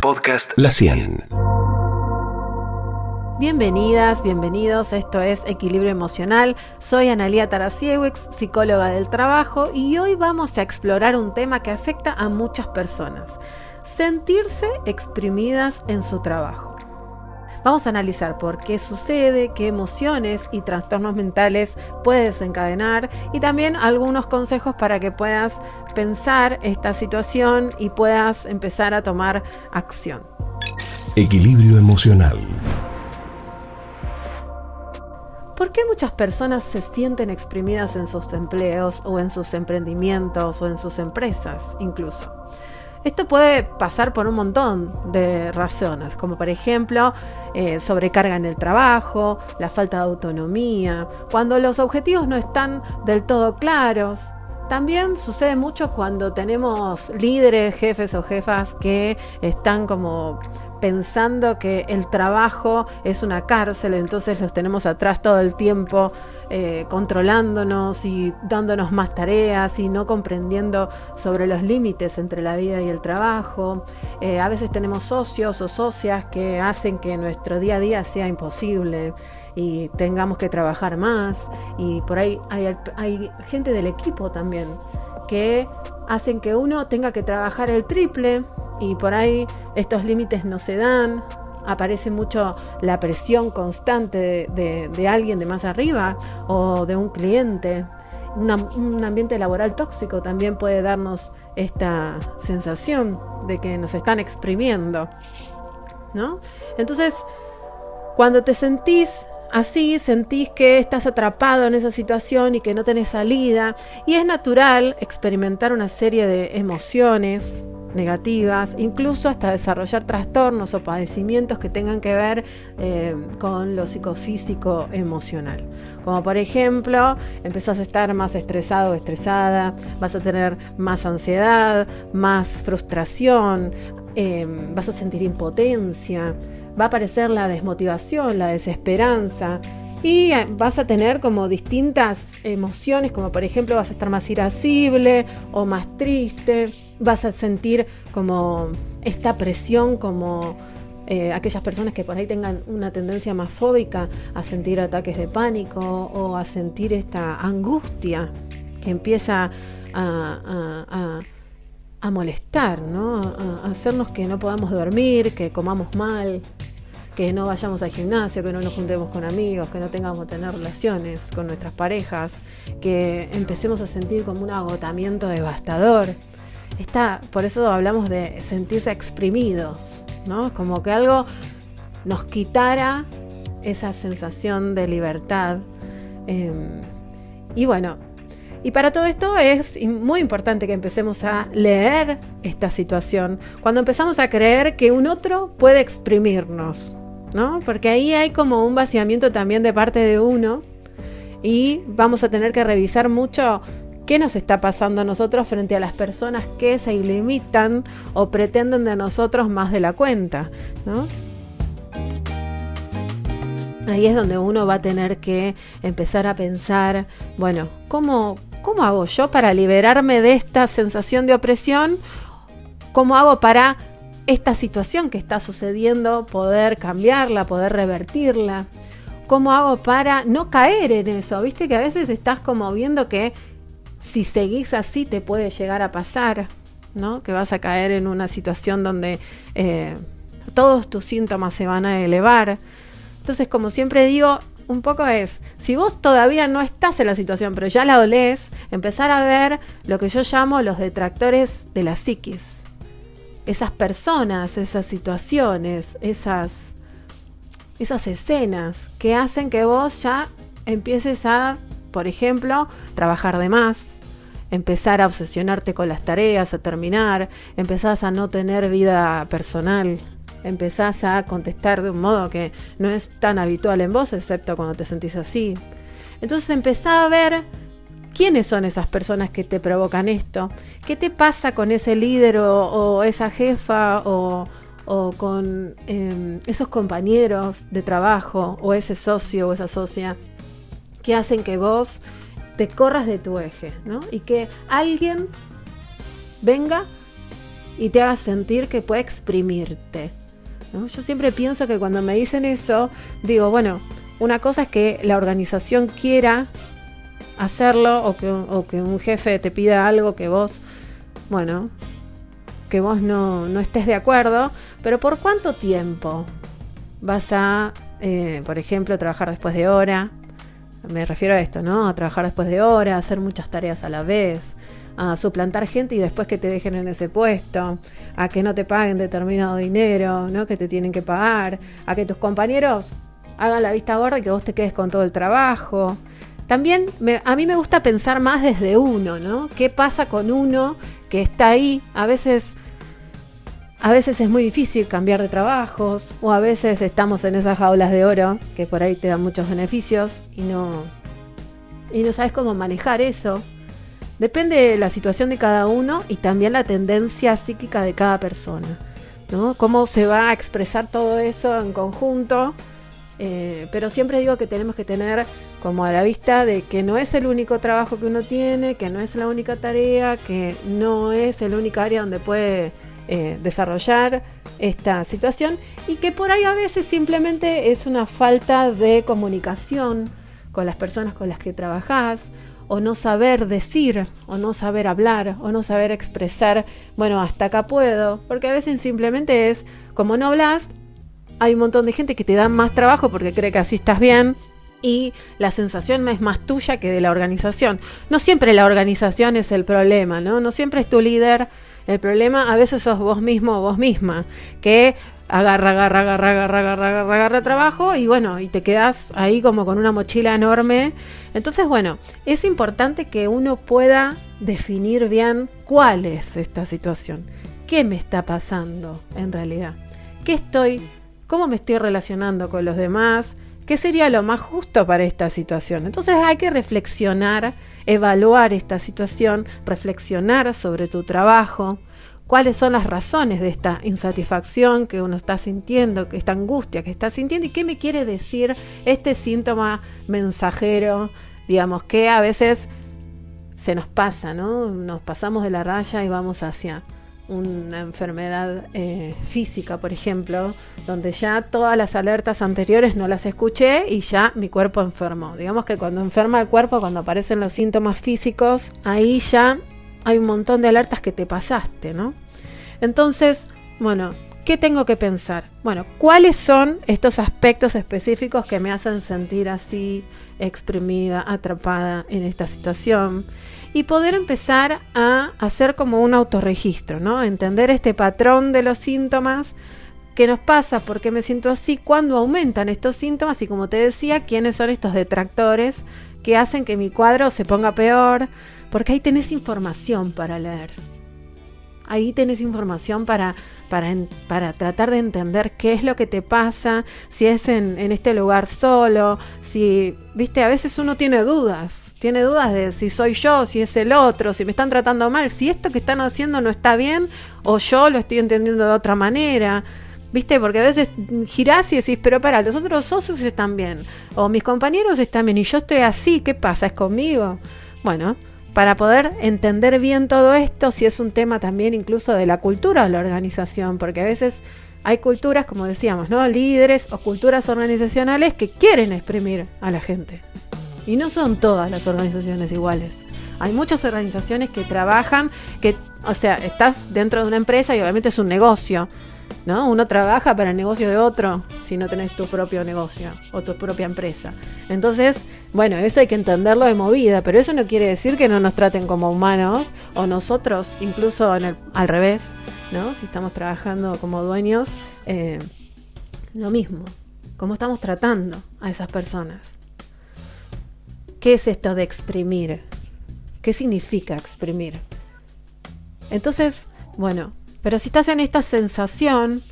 podcast La 100. Bienvenidas, bienvenidos, esto es Equilibrio Emocional. Soy Analía Tarasiewicz, psicóloga del trabajo, y hoy vamos a explorar un tema que afecta a muchas personas: sentirse exprimidas en su trabajo. Vamos a analizar por qué sucede, qué emociones y trastornos mentales puede desencadenar, y también algunos consejos para que puedas pensar esta situación y puedas empezar a tomar acción. Equilibrio Emocional. ¿Por qué muchas personas se sienten exprimidas en sus empleos o en sus emprendimientos o en sus empresas incluso? Esto puede pasar por un montón de razones, como por ejemplo sobrecarga en el trabajo, la falta de autonomía, cuando los objetivos no están del todo claros. También sucede mucho cuando tenemos líderes, jefes o jefas que están como pensando que el trabajo es una cárcel, entonces los tenemos atrás todo el tiempo controlándonos y dándonos más tareas y no comprendiendo sobre los límites entre la vida y el trabajo. A veces tenemos socios o socias que hacen que nuestro día a día sea imposible y tengamos que trabajar más, y por ahí hay gente del equipo también que hacen que uno tenga que trabajar el triple, y por ahí estos límites no se dan. Aparece mucho la presión constante de alguien de más arriba o de un cliente. Un ambiente laboral tóxico también puede darnos esta sensación de que nos están exprimiendo, ¿no? Entonces, cuando te sentís así, sentís que estás atrapado en esa situación y que no tenés salida, y es natural experimentar una serie de emociones negativas, incluso hasta desarrollar trastornos o padecimientos que tengan que ver con lo psicofísico emocional. Como por ejemplo, empezás a estar más estresado o estresada, vas a tener más ansiedad, más frustración, vas a sentir impotencia, va a aparecer la desmotivación, la desesperanza, y vas a tener como distintas emociones, como por ejemplo vas a estar más irascible o más triste, vas a sentir como esta presión, como aquellas personas que por ahí tengan una tendencia más fóbica a sentir ataques de pánico o a sentir esta angustia que empieza a molestar, ¿no? A hacernos que no podamos dormir, que comamos mal, que no vayamos al gimnasio, que no nos juntemos con amigos, que no tengamos que tener relaciones con nuestras parejas, que empecemos a sentir como un agotamiento devastador. Por eso hablamos de sentirse exprimidos, ¿no? Como que algo nos quitara esa sensación de libertad. Y bueno, y para todo esto es muy importante que empecemos a leer esta situación cuando empezamos a creer que un otro puede exprimirnos, ¿no? Porque ahí hay como un vaciamiento también de parte de uno, y vamos a tener que revisar mucho qué nos está pasando a nosotros frente a las personas que se limitan o pretenden de nosotros más de la cuenta, ¿no? Ahí es donde uno va a tener que empezar a pensar, bueno, ¿cómo hago yo para liberarme de esta sensación de opresión? ¿Cómo hago para esta situación que está sucediendo poder cambiarla, poder revertirla? ¿Cómo hago para no caer en eso? Viste que a veces estás como viendo que si seguís así te puede llegar a pasar, ¿no? Que vas a caer en una situación donde todos tus síntomas se van a elevar. Entonces, como siempre digo, un poco es, si vos todavía no estás en la situación, pero ya la olés, empezar a ver lo que yo llamo los detractores de la psiquis. Esas personas, esas situaciones, esas escenas que hacen que vos ya empieces a, por ejemplo, trabajar de más, empezar a obsesionarte con las tareas, a terminar, empezás a no tener vida personal, empezás a contestar de un modo que no es tan habitual en vos, excepto cuando te sentís así. Entonces empezá a ver quiénes son esas personas que te provocan esto, qué te pasa con ese líder o esa jefa o con esos compañeros de trabajo o ese socio o esa socia que hacen que vos te corras de tu eje, ¿no? Y que alguien venga y te haga sentir que puede exprimirte, ¿no? Yo siempre pienso que cuando me dicen eso, digo, bueno, una cosa es que la organización quiera hacerlo o que un jefe te pida algo que vos, bueno, que vos no estés de acuerdo, pero ¿por cuánto tiempo vas a, por ejemplo, trabajar después de hora? Me refiero a esto, ¿no? A trabajar después de hora, a hacer muchas tareas a la vez, a suplantar gente y después que te dejen en ese puesto, a que no te paguen determinado dinero, ¿no? Que te tienen que pagar, a que tus compañeros hagan la vista gorda y que vos te quedes con todo el trabajo. También a mí me gusta pensar más desde uno, ¿no? ¿Qué pasa con uno que está ahí? A veces es muy difícil cambiar de trabajos, o a veces estamos en esas jaulas de oro que por ahí te dan muchos beneficios y no sabes cómo manejar eso. Depende de la situación de cada uno y también la tendencia psíquica de cada persona, ¿no? Cómo se va a expresar todo eso en conjunto. Pero siempre digo que tenemos que tener como a la vista de que no es el único trabajo que uno tiene, que no es la única tarea, que no es el único área donde puede desarrollar esta situación, y que por ahí a veces simplemente es una falta de comunicación con las personas con las que trabajás, o no saber decir, o no saber hablar, o no saber expresar, bueno, hasta acá puedo, porque a veces simplemente es, como no hablas, hay un montón de gente que te da más trabajo porque cree que así estás bien, y la sensación es más tuya que de la organización. No siempre la organización es el problema, ¿no? No siempre es tu líder el problema, a veces sos vos mismo o vos misma, que agarra trabajo y bueno, y te quedás ahí como con una mochila enorme. Entonces, bueno, es importante que uno pueda definir bien cuál es esta situación, qué me está pasando en realidad, cómo me estoy relacionando con los demás, qué sería lo más justo para esta situación. Entonces hay que reflexionar, evaluar esta situación, reflexionar sobre tu trabajo, cuáles son las razones de esta insatisfacción que uno está sintiendo, que esta angustia que está sintiendo, y qué me quiere decir este síntoma mensajero, digamos, que a veces se nos pasa, ¿no? Nos pasamos de la raya y vamos hacia una enfermedad física, por ejemplo, donde ya todas las alertas anteriores no las escuché y ya mi cuerpo enfermó. Digamos que cuando enferma el cuerpo, cuando aparecen los síntomas físicos, ahí ya hay un montón de alertas que te pasaste, ¿no? Entonces, bueno, ¿qué tengo que pensar? Bueno, ¿cuáles son estos aspectos específicos que me hacen sentir así, exprimida, atrapada en esta situación? Y poder empezar a hacer como un autorregistro, ¿no? Entender este patrón de los síntomas, qué nos pasa, por qué me siento así, cuándo aumentan estos síntomas y, como te decía, quiénes son estos detractores que hacen que mi cuadro se ponga peor, porque ahí tenés información para leer. Ahí tenés información para tratar de entender qué es lo que te pasa, si es en este lugar solo, si, viste, a veces uno tiene dudas de si soy yo, si es el otro, si me están tratando mal, si esto que están haciendo no está bien o yo lo estoy entendiendo de otra manera, viste, porque a veces girás y decís, pero para, los otros socios están bien, o mis compañeros están bien y yo estoy así, ¿qué pasa? ¿Es conmigo? Bueno, para poder entender bien todo esto, si es un tema también incluso de la cultura de la organización, porque a veces hay culturas, como decíamos, ¿no? Líderes o culturas organizacionales que quieren exprimir a la gente. Y no son todas las organizaciones iguales. Hay muchas organizaciones que trabajan, o sea, estás dentro de una empresa y obviamente es un negocio, ¿no? Uno trabaja para el negocio de otro si no tenés tu propio negocio o tu propia empresa. Entonces, bueno, eso hay que entenderlo de movida, pero eso no quiere decir que no nos traten como humanos, o nosotros, incluso al revés, ¿no? Si estamos trabajando como dueños, lo mismo, cómo estamos tratando a esas personas. ¿Qué es esto de exprimir? ¿Qué significa exprimir? Entonces, bueno, pero si estás en esta sensación,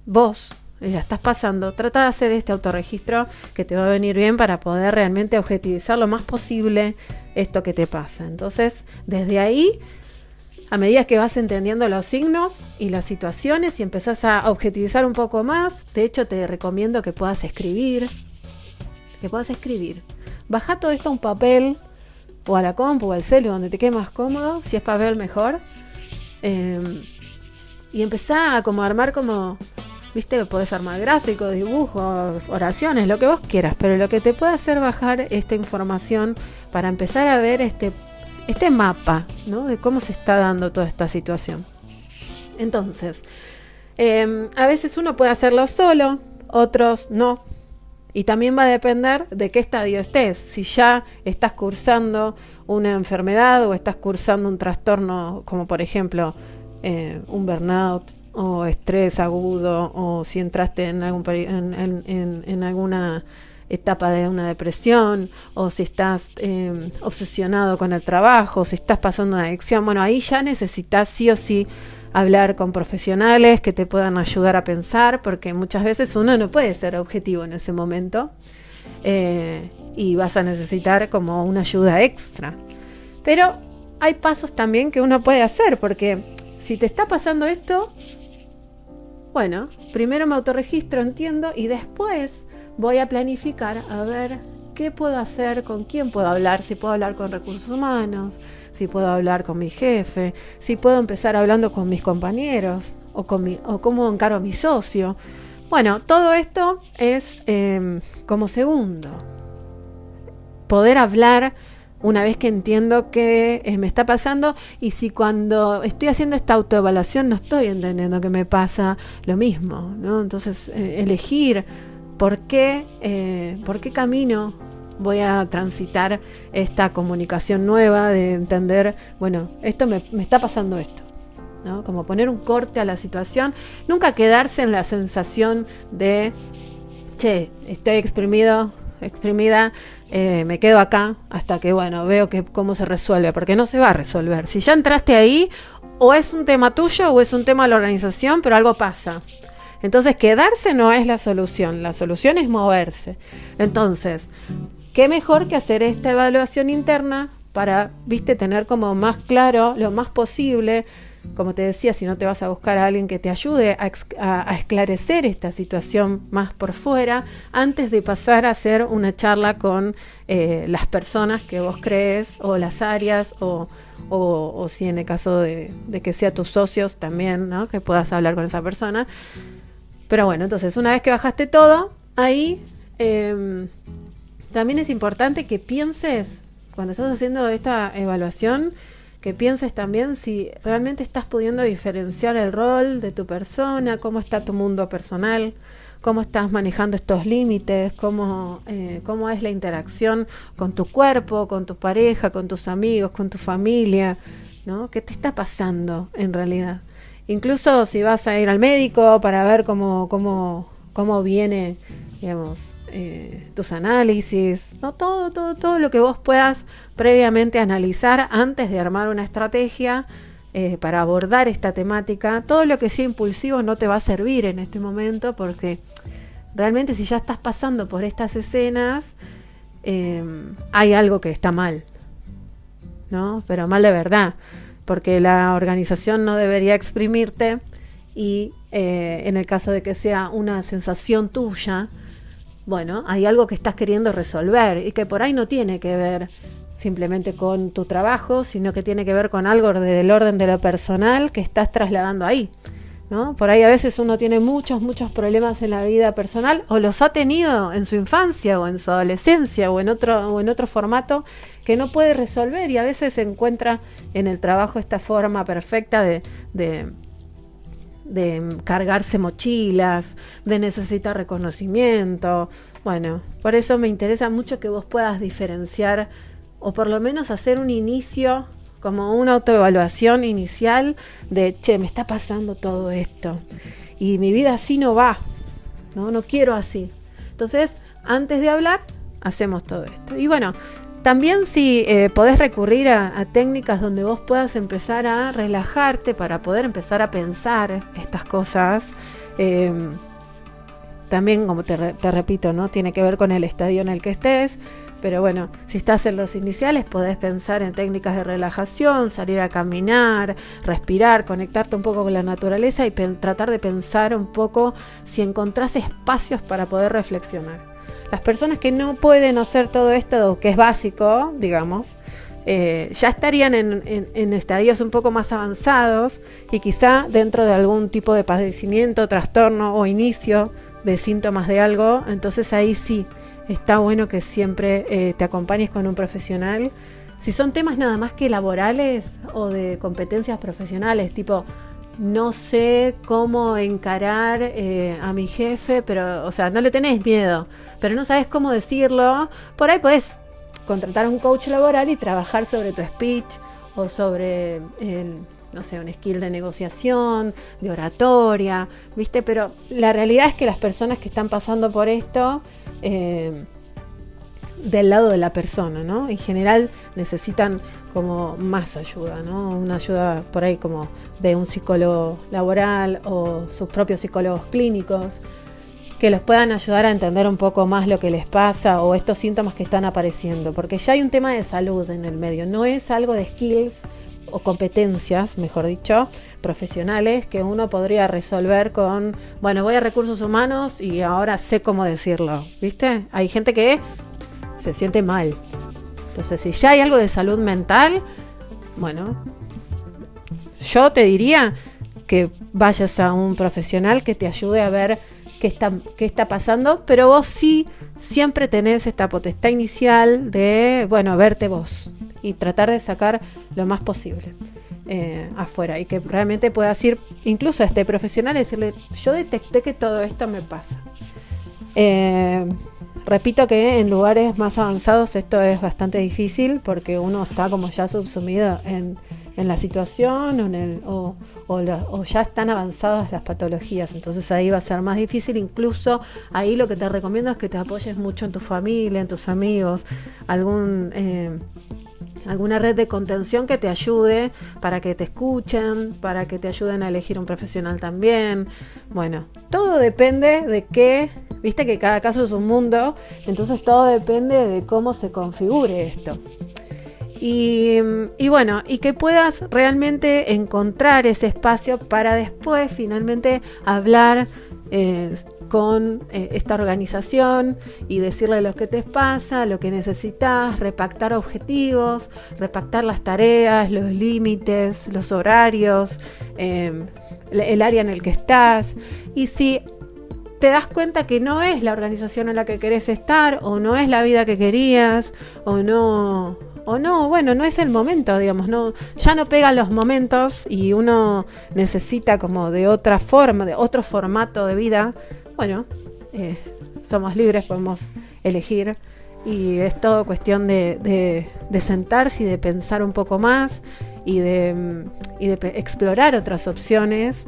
vos la estás pasando, trata de hacer este autorregistro que te va a venir bien para poder realmente objetivizar lo más posible esto que te pasa. Entonces, desde ahí, a medida que vas entendiendo los signos y las situaciones y empezás a objetivizar un poco más, de hecho te recomiendo que puedas escribir. Baja todo esto a un papel o a la compu o al celu donde te quede más cómodo, si es papel mejor, Y empezá a como armar como, viste, podés armar gráficos, dibujos, oraciones, lo que vos quieras, pero lo que te puede hacer bajar esta información para empezar a ver este mapa, ¿no? De cómo se está dando toda esta situación. Entonces, a veces uno puede hacerlo solo, otros no. Y también va a depender de qué estadio estés. Si ya estás cursando una enfermedad o estás cursando un trastorno como por ejemplo un burnout o estrés agudo, o si entraste en alguna etapa de una depresión, o si estás obsesionado con el trabajo, si estás pasando una adicción, bueno, ahí ya necesitas sí o sí hablar con profesionales que te puedan ayudar a pensar, porque muchas veces uno no puede ser objetivo en ese momento y vas a necesitar como una ayuda extra. Pero hay pasos también que uno puede hacer, porque si te está pasando esto, bueno, primero me autorregistro, entiendo, y después voy a planificar a ver qué puedo hacer, con quién puedo hablar, si puedo hablar con recursos humanos, si puedo hablar con mi jefe, si puedo empezar hablando con mis compañeros o cómo encaro a mi socio. Bueno, todo esto es como segundo. Poder hablar una vez que entiendo qué me está pasando, y si cuando estoy haciendo esta autoevaluación no estoy entendiendo que me pasa lo mismo, ¿no? Entonces elegir por qué camino voy a transitar esta comunicación nueva, de entender, bueno, esto me está pasando esto, ¿no? Como poner un corte a la situación, nunca quedarse en la sensación de, che, estoy exprimida, me quedo acá hasta que, bueno, veo cómo se resuelve, porque no se va a resolver. Si ya entraste ahí, o es un tema tuyo o es un tema de la organización, pero algo pasa. Entonces, quedarse no es la solución es moverse. Entonces, qué mejor que hacer esta evaluación interna para, viste, tener como más claro, lo más posible. Como te decía, si no te vas a buscar a alguien que te ayude a esclarecer esta situación más por fuera, antes de pasar a hacer una charla con las personas que vos crees, o las áreas, o si en el caso de que sea tus socios también, ¿no? Que puedas hablar con esa persona. Pero bueno, entonces una vez que bajaste todo, ahí también es importante que pienses, cuando estás haciendo esta evaluación, que pienses también si realmente estás pudiendo diferenciar el rol de tu persona, cómo está tu mundo personal, cómo estás manejando estos límites, cómo es la interacción con tu cuerpo, con tu pareja, con tus amigos, con tu familia, ¿no? ¿Qué te está pasando en realidad? Incluso si vas a ir al médico para ver cómo viene, digamos, tus análisis, ¿no? Todo lo que vos puedas previamente analizar antes de armar una estrategia para abordar esta temática. Todo lo que sea impulsivo no te va a servir en este momento, porque realmente si ya estás pasando por estas escenas, hay algo que está mal, ¿no? Pero mal de verdad, porque la organización no debería exprimirte, y en el caso de que sea una sensación tuya, bueno, hay algo que estás queriendo resolver y que por ahí no tiene que ver simplemente con tu trabajo, sino que tiene que ver con algo del orden de lo personal que estás trasladando ahí, ¿no? Por ahí a veces uno tiene muchos problemas en la vida personal, o los ha tenido en su infancia o en su adolescencia o en otro formato que no puede resolver, y a veces se encuentra en el trabajo esta forma perfecta de cargarse mochilas, de necesitar reconocimiento. Bueno, por eso me interesa mucho que vos puedas diferenciar, o por lo menos hacer un inicio, como una autoevaluación inicial de, che, me está pasando todo esto y mi vida así no va, no quiero así. Entonces, antes de hablar, hacemos todo esto. Y bueno, también si podés recurrir a técnicas donde vos puedas empezar a relajarte para poder empezar a pensar estas cosas. También, como te repito, ¿no? Tiene que ver con el estadio en el que estés. Pero bueno, si estás en los iniciales, podés pensar en técnicas de relajación, salir a caminar, respirar, conectarte un poco con la naturaleza y tratar de pensar un poco si encontrás espacios para poder reflexionar. Las personas que no pueden hacer todo esto, que es básico, digamos, ya estarían en estadios un poco más avanzados y quizá dentro de algún tipo de padecimiento, trastorno o inicio de síntomas de algo. Entonces ahí sí está bueno que siempre te acompañes con un profesional. Si son temas nada más que laborales o de competencias profesionales, tipo no sé cómo encarar a mi jefe, pero, o sea, no le tenés miedo, pero no sabes cómo decirlo, por ahí podés contratar a un coach laboral y trabajar sobre tu speech o sobre, no sé, un skill de negociación, de oratoria, ¿viste? Pero la realidad es que las personas que están pasando por esto, del lado de la persona, ¿no? En general necesitan como más ayuda, ¿no? Una ayuda por ahí como de un psicólogo laboral o sus propios psicólogos clínicos que los puedan ayudar a entender un poco más lo que les pasa o estos síntomas que están apareciendo, porque ya hay un tema de salud en el medio, no es algo de skills o competencias, mejor dicho, profesionales que uno podría resolver con, bueno, voy a recursos humanos y ahora sé cómo decirlo, ¿viste? Hay gente que se siente mal. Entonces, si ya hay algo de salud mental, bueno, yo te diría que vayas a un profesional que te ayude a ver qué está pasando, pero vos sí siempre tenés esta potestad inicial de, bueno, verte vos y tratar de sacar lo más posible afuera y que realmente puedas ir incluso a este profesional y decirle, yo detecté que todo esto me pasa. Repito que en lugares más avanzados esto es bastante difícil porque uno está como ya subsumido en la situación o ya están avanzadas las patologías, entonces ahí va a ser más difícil. Incluso ahí lo que te recomiendo es que te apoyes mucho en tu familia, en tus amigos, alguna red de contención que te ayude para que te escuchen, para que te ayuden a elegir un profesional también. Bueno, todo depende de qué, viste que cada caso es un mundo, entonces todo depende de cómo se configure esto. Y bueno, y que puedas realmente encontrar ese espacio para después finalmente hablar con esta organización y decirle lo que te pasa, lo que necesitas, repactar objetivos, repactar las tareas, los límites, los horarios, el área en el que estás. Y si te das cuenta que no es la organización en la que querés estar, o no es la vida que querías, o no, bueno, no es el momento, digamos, no, ya no pegan los momentos y uno necesita como de otra forma, de otro formato de vida. Bueno, somos libres, podemos elegir y es todo cuestión de sentarse y de pensar un poco más y de explorar otras opciones.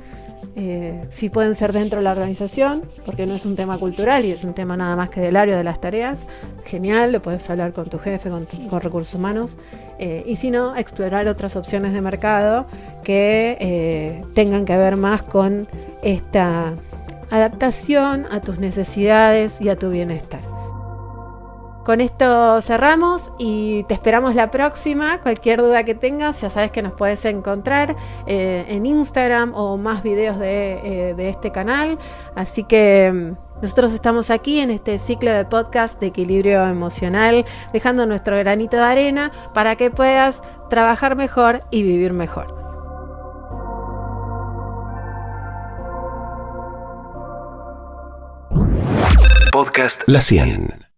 Si pueden ser dentro de la organización, porque no es un tema cultural y es un tema nada más que del área de las tareas, genial, lo puedes hablar con tu jefe, con recursos humanos, y si no, explorar otras opciones de mercado que tengan que ver más con esta adaptación a tus necesidades y a tu bienestar. Con esto cerramos y te esperamos la próxima. Cualquier duda que tengas, ya sabes que nos puedes encontrar en Instagram o más videos de este canal. Así que nosotros estamos aquí en este ciclo de podcast de equilibrio emocional, dejando nuestro granito de arena para que puedas trabajar mejor y vivir mejor. Podcast La 100.